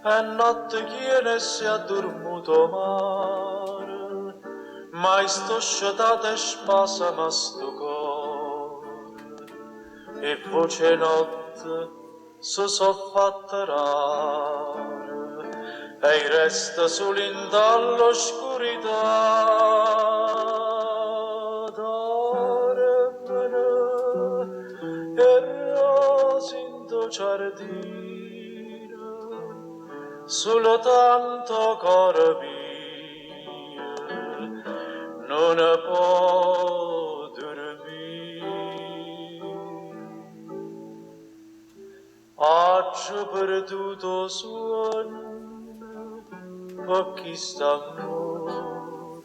e notte chiene si è dormuto mare, mai sto scetate e spasama sto cuore, e voce notte si so fatta rare, e resta solo in dall'oscurità. E rose in tuo giardino, solo tanto cor mio non può dormire. Oggi perduto suono per chi sta amore,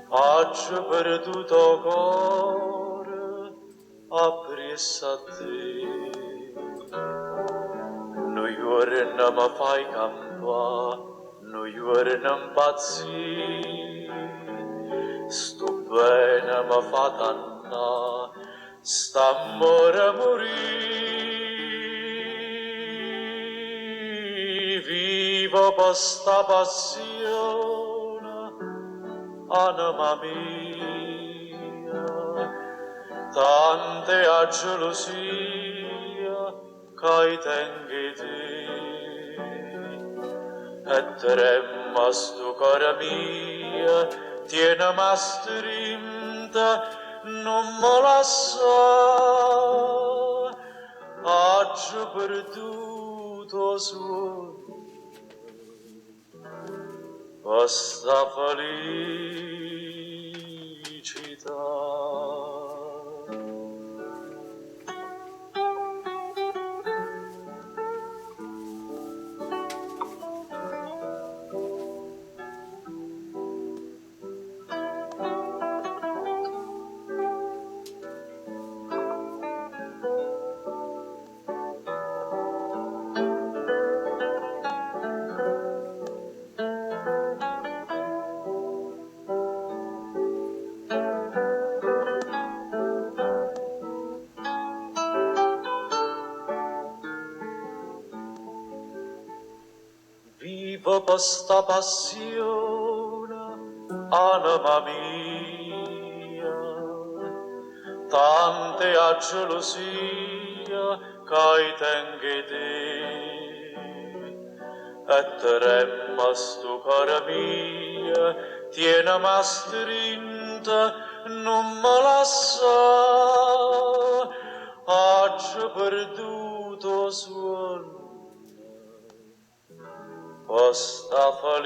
oggi perduto cuore appresso a te. Noi ora non mi fai campare, noi ora non impazzire, sto bene mi fa tannare, st'amore morire. Vivo per sta passione, anima mia, tante a gelosia che tengi te, e tremma sto cuore mia, tiene strinta, non me lascia, oggi perduto suono, questa felicità. Vivo per sta passione, anima mia, tante a gelosia che tengi te, e tremma sto cuore mia, tiene strinta, non me lascia, oggi perduto suono, questa felicità.